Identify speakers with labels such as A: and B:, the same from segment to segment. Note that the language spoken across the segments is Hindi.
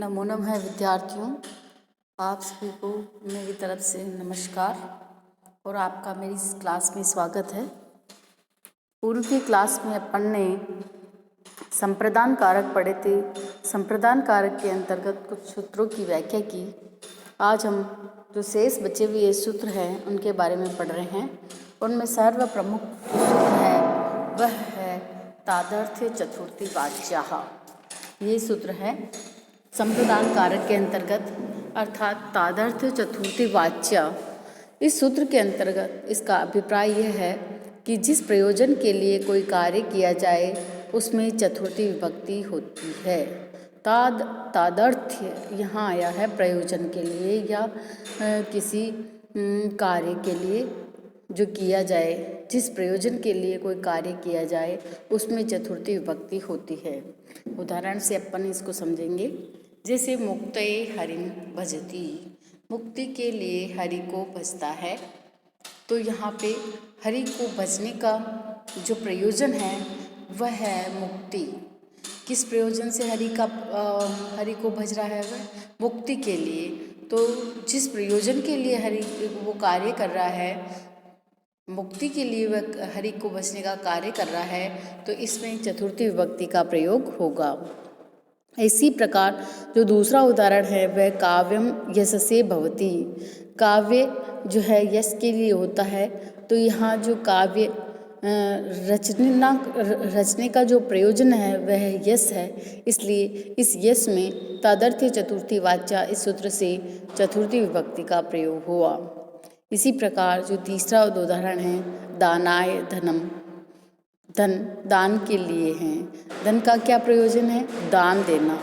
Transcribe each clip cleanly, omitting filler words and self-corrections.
A: नमो नमः विद्यार्थियों, आप सभी को मेरी तरफ से नमस्कार और आपका मेरी इस क्लास में स्वागत है। पूर्व की क्लास में अपन ने संप्रदान कारक पढ़े थे। संप्रदान कारक के अंतर्गत कुछ सूत्रों की व्याख्या की। आज हम जो शेष बचे हुए सूत्र हैं उनके बारे में पढ़ रहे हैं। उनमें सर्वप्रमुख जो सूत्र है वह है तादर्थ्य चतुर्थी वाच्याः। ये सूत्र है संप्रदान कारक के अंतर्गत अर्थात तादर्थ्य चतुर्थी वाच्या। इस सूत्र के अंतर्गत इसका अभिप्राय यह है कि जिस प्रयोजन के लिए कोई कार्य किया जाए उसमें चतुर्थी विभक्ति होती है। तादर्थ्य यहाँ आया है प्रयोजन के लिए या किसी कार्य के लिए जो किया जाए, जिस प्रयोजन के लिए कोई कार्य किया जाए उसमें चतुर्थी विभक्ति होती है। उदाहरण से अपन इसको समझेंगे। जैसे मुक्तये हरिं भजति, मुक्ति के लिए हरि को भजता है। तो यहाँ पे हरि को भजने का जो प्रयोजन है वह है मुक्ति। किस प्रयोजन से हरि को भज रहा है? वह मुक्ति के लिए। तो जिस प्रयोजन के लिए हरि वो कार्य कर रहा है, मुक्ति के लिए वह हरि को भजने का कार्य कर रहा है, तो इसमें चतुर्थी विभक्ति का प्रयोग होगा। इसी प्रकार जो दूसरा उदाहरण है वह काव्यम यशसे भवति। काव्य जो है यश के लिए होता है। तो यहाँ जो काव्य रचने का जो प्रयोजन है वह यश है, इसलिए इस यश में तादर्थ्य चतुर्थी वाच्या इस सूत्र से चतुर्थी विभक्ति का प्रयोग हुआ। इसी प्रकार जो तीसरा उदाहरण है दानाय धनम, धन दान के लिए है। धन का क्या प्रयोजन है? दान देना।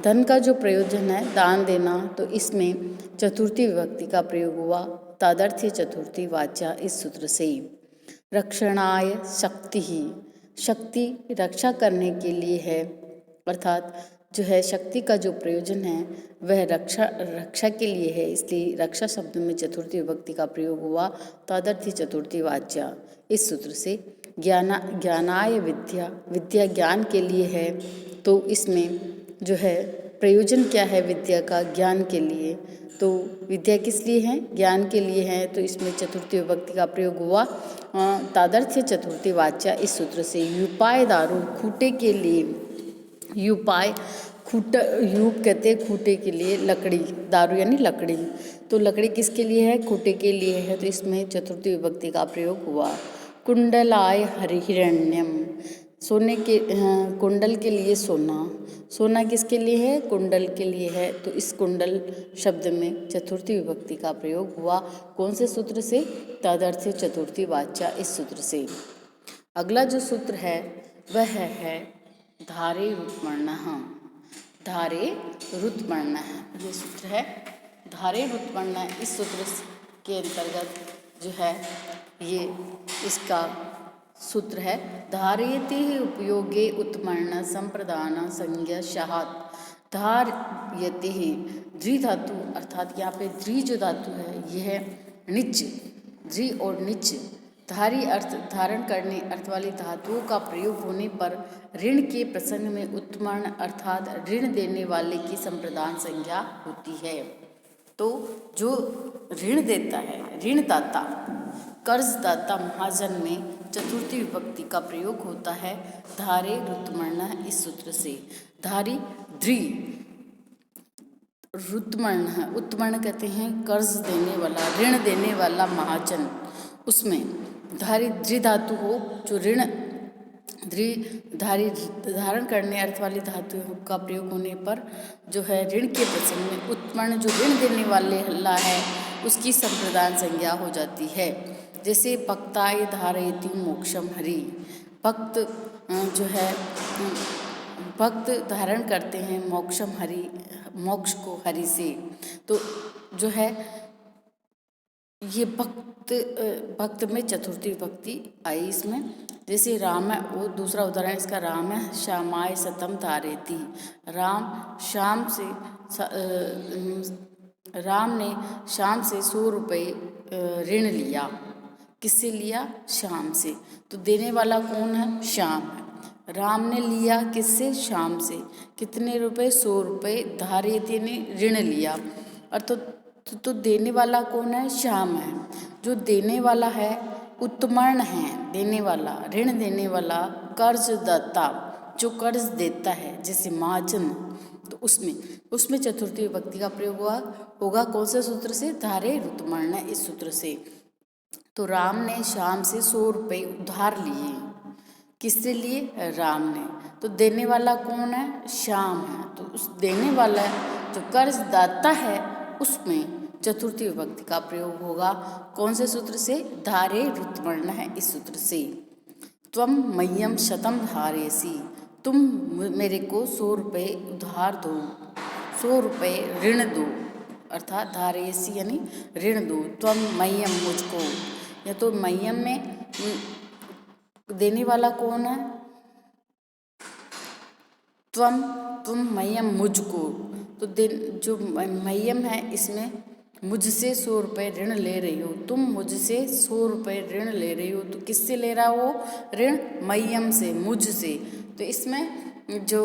A: धन का जो प्रयोजन है दान देना, तो इसमें चतुर्थी विभक्ति का प्रयोग हुआ तादर्थ्य चतुर्थी वाच्या इस सूत्र से। रक्षणाय शक्ति ही, शक्ति रक्षा करने के लिए है, अर्थात जो है शक्ति का जो प्रयोजन है वह रक्षा के लिए है, इसलिए रक्षा शब्द में चतुर्थी विभक्ति का प्रयोग हुआ तादर्थ्य चतुर्थी वाच्या इस सूत्र से। ज्ञानाय विद्या, विद्या ज्ञान के लिए है, तो इसमें जो है प्रयोजन क्या है विद्या का? ज्ञान के लिए। तो विद्या किस लिए है? ज्ञान के लिए है, तो इसमें चतुर्थी विभक्ति का प्रयोग हुआ तादर्थ्य चतुर्थी वाच्या इस सूत्र से। युपाय दारू, खूटे के लिए। युपाय खूटा, यूप कहते हैं खूटे के लिए, लकड़ी, दारू यानी लकड़ी। तो लकड़ी किसके लिए है? खूटे के लिए है, तो इसमें चतुर्थी विभक्ति का प्रयोग हुआ। कुंडलाय हिरण्यम, सोने के कुंडल के लिए सोना। सोना किसके लिए है? कुंडल के लिए है, तो इस कुंडल शब्द में चतुर्थी विभक्ति का प्रयोग हुआ। कौन से सूत्र से? तादर्थ्य चतुर्थी वाच्या इस सूत्र से। अगला जो सूत्र है वह है धारे रुत्वर्णः। धारे रुत्वर्णः ये सूत्र है। धारे रुत्वर्णः इस सूत्र के अंतर्गत जो है ये इसका सूत्र है धारयते उपयोगे उत्मर्ण संप्रदान संज्ञा शाहात। धारयते द्वि धातु, अर्थात यहाँ पे द्वि जो धातु है यह निच, द्वि और निच धारी अर्थ धारण करने अर्थ वाली धातुओं का प्रयोग होने पर ऋण के प्रसंग में उत्मर्ण अर्थात ऋण देने वाले की संप्रदान संज्ञा होती है। तो जो ऋण देता है, ऋणदाता, कर्जदाता, महाजन में चतुर्थी विभक्ति का प्रयोग होता है धारे रुत्वर्णः इस सूत्र से। धारी द्वि, रुत्वर्ण, उत्वर्ण कहते हैं कर्ज देने वाला, ऋण देने वाला महाजन, उसमें धारी द्वि धातु हो जो ऋण धारी धारण करने अर्थ वाली धातु का प्रयोग होने पर जो है ऋण के प्रसंग में उत्पन्न जो ऋण देने वाला है उसकी संप्रदान संज्ञा हो जाती है। जैसे भक्ताय धारयति मोक्षम हरि, भक्त जो है भक्त धारण करते हैं मोक्षम हरि, मोक्ष को हरि से। तो जो है ये भक्त में चतुर्थी विभक्ति आई इसमें। जैसे राम है, वो दूसरा उदाहरण इसका राम है श्यामाय सतम धारयति। राम ने श्याम से 100 रुपये ऋण लिया। किससे लिया? श्याम से। तो देने वाला कौन है? श्याम है। राम ने लिया किससे? श्याम से। कितने रुपए? 100 रुपये। धारयति ने ऋण लिया। और तो देने वाला कौन है? श्याम है। जो देने वाला है उत्तमर्ण है, देने वाला, ऋण देने वाला, कर्जदाता, जो कर्ज देता है, जैसे महाजन, तो उसमें चतुर्थी विभक्ति का प्रयोग होगा कौन से सूत्र से? धारे ऋतुमर्ण, इस सूत्र से। तो राम ने श्याम से 100 रुपये उधार लिए। किससे लिए? राम ने। तो देने वाला कौन है? श्याम है। तो उस देने वाला जो कर्जदाता है उसमें चतुर्थी विभक्ति का प्रयोग होगा कौन से सूत्र से? धारे ऋतुमर्ण है, इस सूत्र से। त्वम मह्यम शतम धारयसि, तुम मेरे को 100 रुपये उधार दो, 100 रुपये ऋण दो, अर्थात धारयसि यानी ऋण दो। त्वम मह्यम, मुझको, या तो मह्यम में देने वाला कौन है? तुम मह्यम, मुझको, तो जो मह्यम है इसमें मुझसे 100 रुपये ऋण ले रही हो, तुम मुझसे 100 रुपये ऋण ले रही हो। तो किससे ले रहा हो ऋण? मह्यम से, मुझसे। तो इसमें जो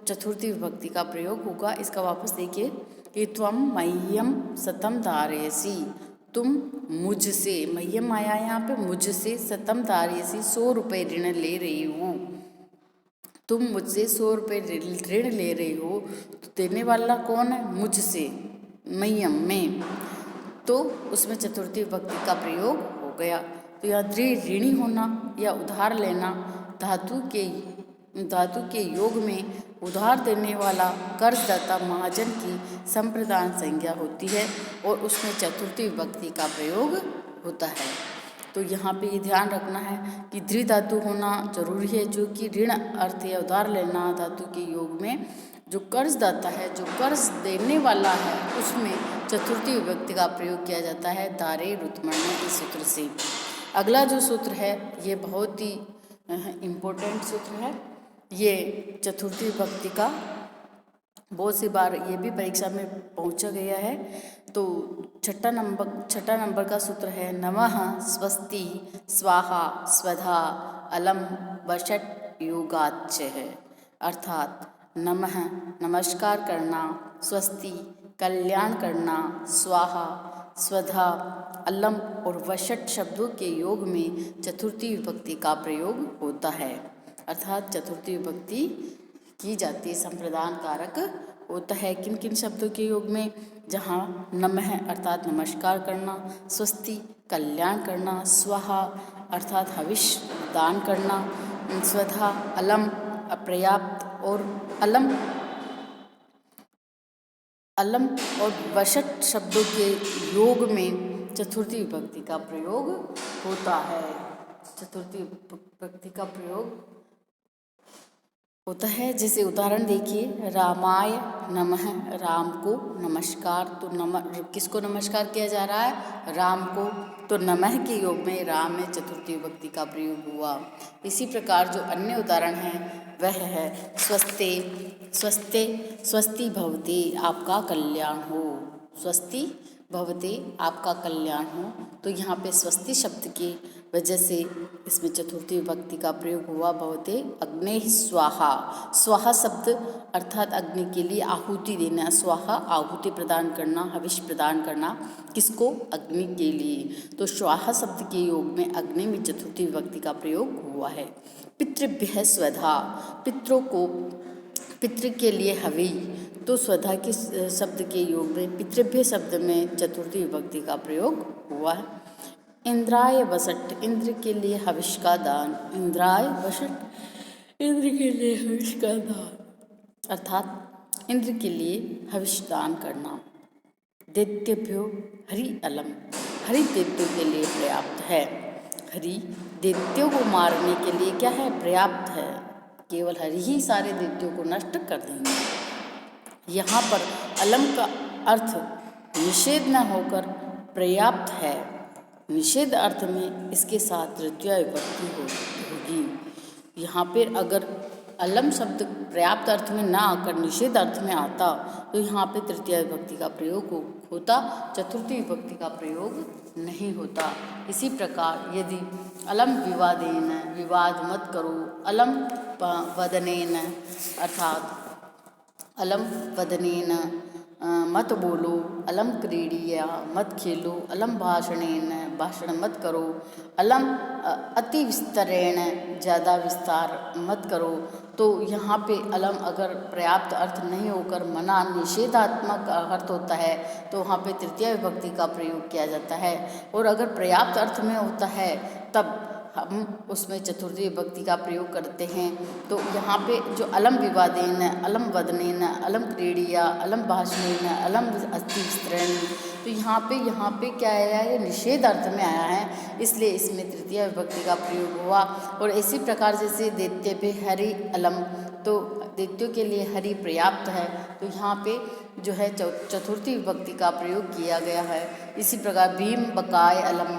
A: चतुर्थी विभक्ति का प्रयोग होगा इसका वापस देखिए कि त्वम मह्यम शतम धारयसि, तुम मुझसे, मह्यम आया यहाँ पे, मुझसे, शतम धारयसि 100 रुपये ऋण ले रही हो। तुम मुझसे 100 रुपये ऋण ले रही हो। तो देने वाला कौन है? मुझसे, मह्यम में। तो उसमें चतुर्थी विभक्ति का प्रयोग हो गया। तो यहाँ ऋणी होना या उधार लेना धातु के योग में उधार देने वाला कर्जदाता महाजन की संप्रदान संज्ञा होती है और उसमें चतुर्थी विभक्ति का प्रयोग होता है। तो यहाँ पे ये ध्यान रखना है कि दृ धातु होना जरूरी है, जो कि ऋण अर्थ या उधार लेना धातु के योग में जो कर्जदाता है, जो कर्ज देने वाला है, उसमें चतुर्थी विभक्ति का प्रयोग किया जाता है धारे ऋतुमर्ण, इस सूत्र से। अगला जो सूत्र है ये बहुत ही इम्पोर्टेंट सूत्र है। ये चतुर्थी विभक्ति का बहुत सी बार ये भी परीक्षा में पूछा गया है। तो छठा नंबर का सूत्र है नमः स्वस्ति स्वाहा स्वधा अलम वषट योगाच्च है। अर्थात नमः नमस्कार करना, स्वस्ति कल्याण करना, स्वाहा स्वधा अलम और वषट शब्दों के योग में चतुर्थी विभक्ति का प्रयोग होता है। अर्थात चतुर्थी विभक्ति की जाती है, संप्रदान कारक होता है किन किन शब्दों के योग में? जहाँ नमः अर्थात नमस्कार करना, स्वस्ति कल्याण करना, स्वाहा अर्थात हविष दान करना, स्वधा अलम अपर्याप्त और अलम और वषट शब्दों के योग में चतुर्थी विभक्ति का प्रयोग होता है। चतुर्थी विभक्ति का प्रयोग होता है। जैसे उदाहरण देखिए, रामाय नमः, राम को नमस्कार। तो किसको नमस्कार किया जा रहा है? राम को। तो नमः के योग में राम में चतुर्थी विभक्ति का प्रयोग हुआ। इसी प्रकार जो अन्य उदाहरण है वह है स्वस्ते, स्वस्ति भवते, आपका कल्याण हो, स्वस्ति भवते आपका कल्याण हो। तो यहाँ पे स्वस्ति शब्द की वजह से इसमें चतुर्थी विभक्ति का प्रयोग हुआ भवते अग्ने स्वाहा। स्वाहा शब्द अर्थात अग्नि के लिए आहुति देना, स्वाहा आहुति प्रदान करना, हविष प्रदान करना, किसको? अग्नि के लिए। तो स्वाहा शब्द के योग में अग्नि में चतुर्थी विभक्ति का प्रयोग हुआ है। पितृभ्यः स्वधा, पितरों को, पितृ के लिए हवि। तो स्वधा के शब्द के योग में पितृभ्य शब्द में चतुर्थी विभक्ति का प्रयोग हुआ है। इंद्राय वसट, इंद्र के लिए हविष का दान, इंद्राय वसट, इंद्र के लिए हविष का दान, अर्थात इंद्र के लिए हविष दान करना। दैत्यभ्यो हरि अलम, हरि दैत्यों के लिए पर्याप्त है। हरि दैत्यों को मारने के लिए क्या है? पर्याप्त है। केवल हरि ही सारे दैत्यों को नष्ट कर देंगे। यहाँ पर अलम का अर्थ निषेध न होकर पर्याप्त है। निषेध अर्थ में इसके साथ तृतीया विभक्ति होगी। यहाँ पर अगर अलम शब्द पर्याप्त अर्थ में ना आकर निषेध अर्थ में आता तो यहाँ पे तृतीया विभक्ति का प्रयोग होता, चतुर्थी विभक्ति का प्रयोग नहीं होता। इसी प्रकार यदि अलम विवादेन, विवाद मत करो, अलम वदनेन अर्थात अलम वदनेन मत बोलो, अलम क्रीडिया मत खेलो, अलम भाषणेन भाषण मत करो, अलम अति विस्तरेण ज़्यादा विस्तार मत करो। तो यहाँ पे अलम अगर पर्याप्त अर्थ नहीं होकर मना निषेधात्मक अर्थ होता है तो वहाँ पे तृतीया विभक्ति का प्रयोग किया जाता है। और अगर पर्याप्त अर्थ में होता है तब हम उसमें चतुर्थी विभक्ति का प्रयोग करते हैं। तो यहाँ पे जो अलम विवादेन, अलम वदनेन, अलम क्रीडिया, अलम भाषणेन, अलम अति विस्तरेण, तो यहाँ पे क्या आया है, निषेध अर्थ में आया है, इसलिए इसमें तृतीया विभक्ति का प्रयोग हुआ। और इसी प्रकार जैसे दैत्य पे हरि अलम, तो दैत्यों के लिए हरि पर्याप्त है, तो यहाँ पे जो है चतुर्थी विभक्ति का प्रयोग किया गया है। इसी प्रकार भीम बकाय अलम,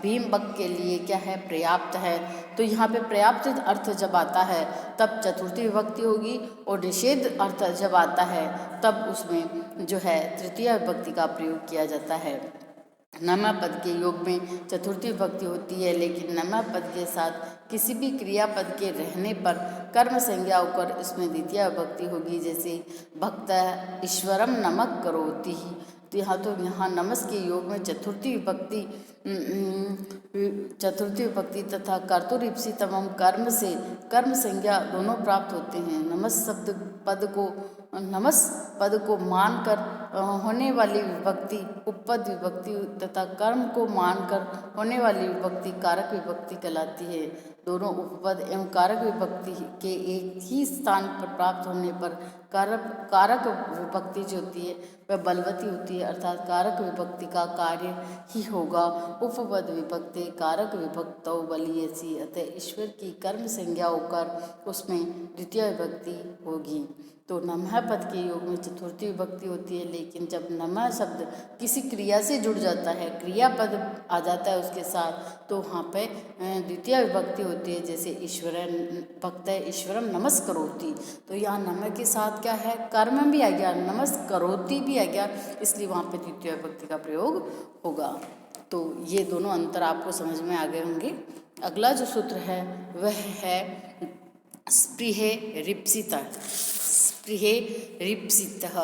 A: भीम बक के लिए क्या है, पर्याप्त है। तो यहाँ पे पर्याप्त अर्थ जब आता है तब चतुर्थी विभक्ति होगी, और निषेध अर्थ जब आता है तब उसमें जो है तृतीया विभक्ति का प्रयोग किया जाता है। नमा पद के योग में चतुर्थी विभक्ति होती है, लेकिन नमा पद के साथ किसी भी क्रियापद के रहने पर कर्म संज्ञा होकर इसमें द्वितीय विभक्ति होगी। जैसे भक्त ईश्वरम नमक करोति, तो यहाँ नमस के योग में चतुर्थी विभक्ति तथा कर्तुरीप्सितमम कर्म से कर्म संज्ञा दोनों प्राप्त होते हैं। नमस पद को मानकर होने वाली विभक्ति उपपद विभक्ति तथा कर्म को मानकर होने वाली विभक्ति कारक विभक्ति कहलाती है। दोनों उपपद एवं कारक विभक्ति के एक ही स्थान पर प्राप्त होने पर कारक विभक्ति जो होती है वह बलवती होती है, अर्थात कारक विभक्ति का कार्य ही होगा। उपपद विभक्ति कारक विभक्तौ बलीयसी, अतः ईश्वर की कर्म संज्ञा होकर उसमें द्वितीय विभक्ति होगी। तो नमः पद के योग में चतुर्थी विभक्ति होती है, लेकिन जब नमः शब्द किसी क्रिया से जुड़ जाता है, क्रियापद आ जाता है उसके साथ, तो वहाँ पे द्वितीय विभक्ति होती है। जैसे ईश्वरन भक्त ईश्वरम नमस् करोति, तो यहाँ नमः के साथ क्या है, कर्म भी आ गया, नमस् करोति भी आ गया, इसलिए वहाँ पे द्वितीय विभक्ति का प्रयोग होगा। तो ये दोनों अंतर आपको समझ में आ गए होंगे। अगला जो सूत्र है वह है स्पृहे रिप्सिता, स्पृहे रिप्सितः।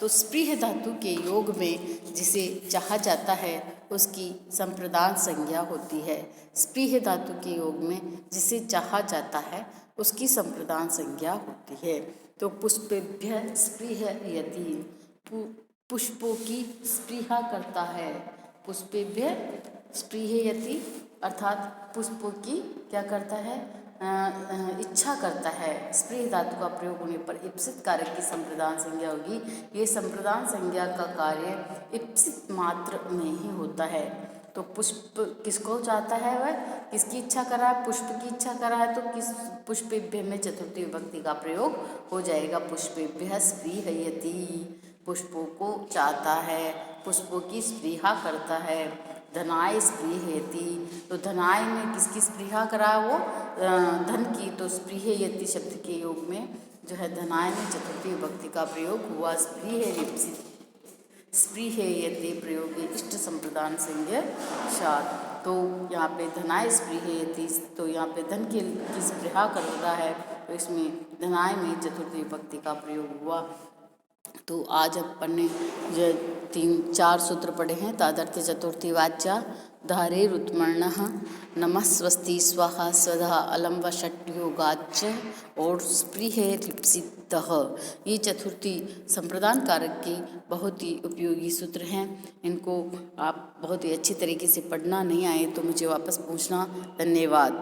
A: तो स्पृह धातु के योग में जिसे चाहा जाता है उसकी संप्रदान संज्ञा होती है। स्पृह धातु के योग में जिसे चाहा जाता है उसकी संप्रदान संज्ञा होती है। तो पुष्पेभ्य स्पृहयति, पुष्पों की स्पृहा करता है। पुष्पेभ्य स्पृहयति अर्थात पुष्पों की क्या करता है, इच्छा करता है। स्पृह धातु का प्रयोग होने पर इप्सित कारक की संप्रदान संज्ञा होगी। ये संप्रदान संज्ञा का कार्य इप्सित मात्र में ही होता है। तो पुष्प किसको चाहता है, वह किसकी इच्छा कर रहा है, पुष्प की इच्छा कर रहा है, तो किस पुष्पेभ्य में चतुर्थी विभक्ति का प्रयोग हो जाएगा। पुष्पेभ्य स्पृहयति, पुष्पों को चाहता है, पुष्पों की स्पृहा करता है। धनाय स्पृहयति, तो धनाय में किसकी स्पृहा करा, वो धन की, तो स्पृहयति शब्द के योग में जो है धनाय में चतुर्थी विभक्ति का प्रयोग हुआ। स्पृहयति प्रयोग इष्ट संप्रदान संज्ञा शाद। तो यहाँ पे धनाय स्पृहयति, तो यहाँ पे धन की स्पृहा कर रहा है, तो इसमें धनाय में चतुर्थी विभक्ति का प्रयोग हुआ। तो आज अपन ने जो 3-4 सूत्र पढ़े हैं। तादर्थ्य चतुर्थी वाच्या धारे रुत्मर्ण नमः स्वस्ति स्वाहा स्वधा अलम व षट्योगाच और स्पृहे लिप्सितः। ये चतुर्थी संप्रदान कारक के बहुत ही उपयोगी सूत्र हैं। इनको आप बहुत ही अच्छी तरीके से पढ़ना, नहीं आए तो मुझे वापस पूछना। धन्यवाद।